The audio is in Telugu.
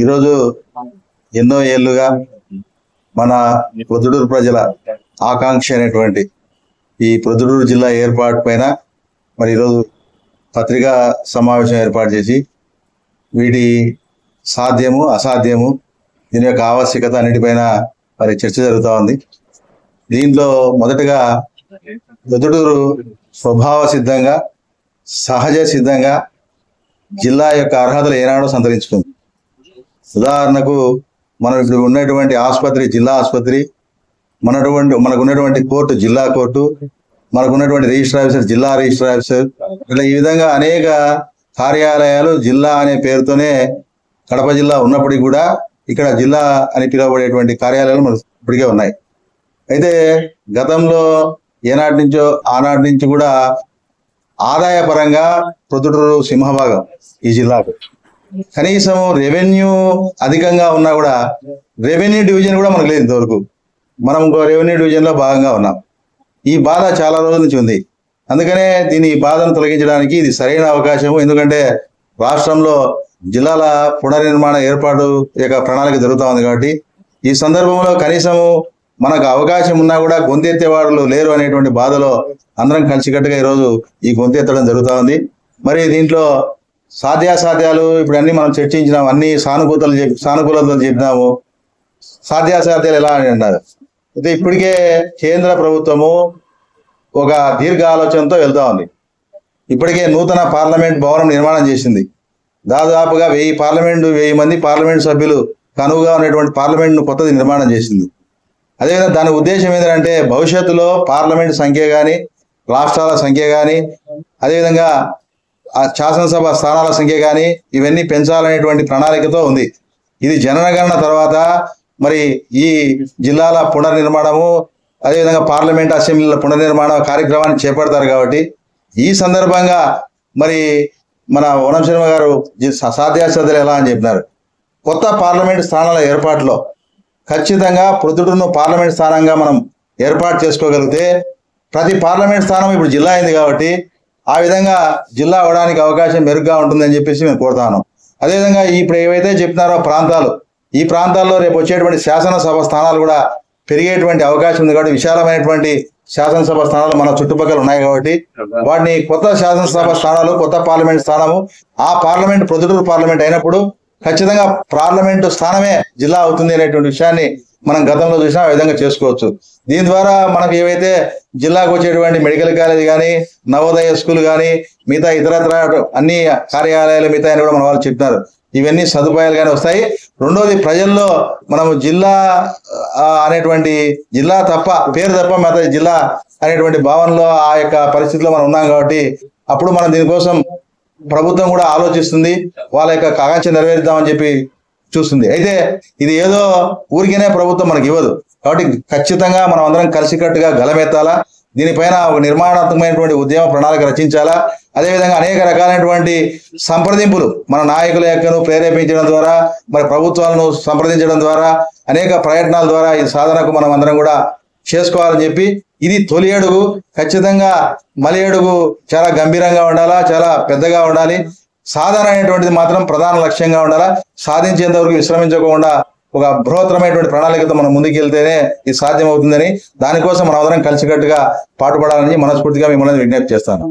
ఈరోజు ఎన్నో ఏళ్లుగా మన ప్రొద్దుటూరు ప్రజల ఆకాంక్ష అయినటువంటి ఈ ప్రొద్దుటూరు జిల్లా ఏర్పాటు పైన మరి ఈరోజు పత్రికా సమావేశం ఏర్పాటు చేసి వీటి సాధ్యము అసాధ్యము దీని యొక్క ఆవశ్యకత అన్నిటిపైన మరి చర్చ జరుగుతూ ఉంది. దీంట్లో మొదటగా ప్రొద్దుటూరు స్వభావ సిద్ధంగా సహజ సిద్ధంగా జిల్లా యొక్క అర్హతలు ఏనాడో సంతరించుకుంది. ఉదాహరణకు మనం ఇప్పుడు ఉన్నటువంటి ఆసుపత్రి జిల్లా ఆసుపత్రి, మనకు ఉన్నటువంటి కోర్టు జిల్లా కోర్టు, మనకు ఉన్నటువంటి రిజిస్టర్ ఆఫీసర్ జిల్లా రిజిస్టర్ ఆఫీసర్, ఇలా ఈ విధంగా అనేక కార్యాలయాలు జిల్లా అనే పేరుతోనే కడప జిల్లా ఉన్నప్పటికీ కూడా ఇక్కడ జిల్లా అని పిలువబడేటువంటి కార్యాలయాలు మనకు ఇప్పటికే ఉన్నాయి. అయితే గతంలో ఏనాటి నుంచో ఆనాటి నుంచి కూడా ఆదాయపరంగా ప్రొద్దుటూరు సింహభాగం ఈ జిల్లాకు. కనీసం రెవెన్యూ అధికంగా ఉన్నా కూడా రెవెన్యూ డివిజన్ కూడా మనకు లేదు ఇంతవరకు. మనం ఇంకో రెవెన్యూ డివిజన్లో భాగంగా ఉన్నాం. ఈ బాధ చాలా రోజుల నుంచి ఉంది. అందుకనే దీని బాధను తొలగించడానికి ఇది సరైన అవకాశం. ఎందుకంటే రాష్ట్రంలో జిల్లాల పునర్నిర్మాణ ఏర్పాటు యొక్క ప్రణాళిక జరుగుతూ ఉంది కాబట్టి ఈ సందర్భంలో కనీసము మనకు అవకాశం ఉన్నా కూడా గొంతెత్తేవాళ్ళు లేరు అనేటువంటి బాధలో అందరం కలిసికట్టుగా ఈరోజు ఈ గొంతెత్తడం జరుగుతూ ఉంది. మరి దీంట్లో సాధ్యాసాధ్యాలు ఇప్పుడు అన్ని మనం చర్చించినాం, అన్ని సానుకూలతలు చెప్పినాము. సాధ్యాసాధ్యాలు ఎలా అని అన్నారు. అయితే ఇప్పటికే కేంద్ర ప్రభుత్వము ఒక దీర్ఘ ఆలోచనతో వెళ్తా ఉంది. ఇప్పటికే నూతన పార్లమెంట్ భవనం నిర్మాణం చేసింది. దాదాపుగా 1000 మంది పార్లమెంట్ సభ్యులు కనువుగా ఉన్నటువంటి పార్లమెంట్ను కొత్తది నిర్మాణం చేసింది. అదేవిధంగా దాని ఉద్దేశం ఏంటంటే భవిష్యత్తులో పార్లమెంట్ సంఖ్య కానీ, రాష్ట్రాల సంఖ్య కానీ, అదేవిధంగా శాసనసభ స్థానాల సంఖ్య కానీ ఇవన్నీ పెంచాలనేటువంటి ప్రణాళికతో ఉంది. ఇది జనగణన తర్వాత మరి ఈ జిల్లాల పునర్నిర్మాణము, అదేవిధంగా పార్లమెంట్ అసెంబ్లీల పునర్నిర్మాణ కార్యక్రమాన్ని చేపడతారు కాబట్టి ఈ సందర్భంగా మరి మన వనం శర్మ గారు సాధ్యాసాధ్యాలు ఎలా అని చెప్పినారు. కొత్త పార్లమెంట్ స్థానాల ఏర్పాటులో ఖచ్చితంగా ప్రొద్దుటూరును పార్లమెంట్ స్థానంగా మనం ఏర్పాటు చేసుకోగలిగితే ప్రతి పార్లమెంట్ స్థానం ఇప్పుడు జిల్లా అయింది కాబట్టి ఆ విధంగా జిల్లా అవడానికి అవకాశం మెరుగ్గా ఉంటుందని చెప్పేసి మేము కోరుతాను. అదేవిధంగా ఇప్పుడు ఏవైతే చెప్తున్నారో ప్రాంతాలు, ఈ ప్రాంతాల్లో రేపు వచ్చేటువంటి శాసనసభ స్థానాలు కూడా పెరిగేటువంటి అవకాశం ఉంది కాబట్టి విశాలమైనటువంటి శాసనసభ స్థానాలు మన చుట్టుపక్కల ఉన్నాయి కాబట్టి వాటిని కొత్త శాసనసభ స్థానాలు, కొత్త పార్లమెంట్ స్థానము, ఆ పార్లమెంట్ ప్రొద్దుటూరు పార్లమెంట్ అయినప్పుడు ఖచ్చితంగా పార్లమెంటు స్థానమే జిల్లా అవుతుంది అనేటువంటి విషయాన్ని మనం గతంలో చూసినా ఆ విధంగా చేసుకోవచ్చు. దీని ద్వారా మనకు ఏవైతే జిల్లాకు వచ్చేటువంటి మెడికల్ కాలేజ్ కానీ, నవోదయ స్కూల్ కానీ, మిగతా ఇతరత్ర అన్ని కార్యాలయాలు మిగతా కూడా మన వాళ్ళు చెప్తున్నారు, ఇవన్నీ సదుపాయాలు కానీ వస్తాయి. రెండోది ప్రజల్లో మనము జిల్లా అనేటువంటి జిల్లా తప్ప పేరు తప్ప మిగతా జిల్లా అనేటువంటి భావనలో ఆ యొక్క పరిస్థితిలో మనం ఉన్నాం కాబట్టి అప్పుడు మనం దీనికోసం ప్రభుత్వం కూడా ఆలోచిస్తుంది, వాళ్ళ యొక్క ఆకాంక్ష నెరవేరుద్దామని చెప్పి చూస్తుంది. అయితే ఇది ఏదో ఊరికేనే ప్రభుత్వం మనకి ఇవ్వదు కాబట్టి ఖచ్చితంగా మనం అందరం కలిసికట్టుగా గలమెత్తాలా. దీనిపైన ఒక నిర్మాణాత్మకమైనటువంటి ఉద్యమ ప్రణాళిక రచించాలా. అదేవిధంగా అనేక రకాలైనటువంటి సంప్రదింపులు మన నాయకుల యొక్కను ప్రేరేపించడం ద్వారా, మరి ప్రభుత్వాలను సంప్రదించడం ద్వారా, అనేక ప్రయత్నాల ద్వారా ఈ సాధనకు మనం అందరం కూడా చేసుకోవాలని చెప్పి ఇది తొలి అడుగు. ఖచ్చితంగా మలి అడుగు చాలా గంభీరంగా ఉండాలా, చాలా పెద్దగా ఉండాలి. సాధన అనేటువంటిది మాత్రం ప్రధాన లక్ష్యంగా ఉండాలా. సాధించేంత వరకు విశ్రమించకుండా ఒక బృహత్తరమైనటువంటి ప్రణాళికతో మనం ముందుకెళ్తేనే ఇది సాధ్యమవుతుందని, దానికోసం మనం అందరం కలిసికట్టుగా పాటుపడాలని మనస్ఫూర్తిగా మిమ్మల్ని విజ్ఞప్తి చేస్తాను.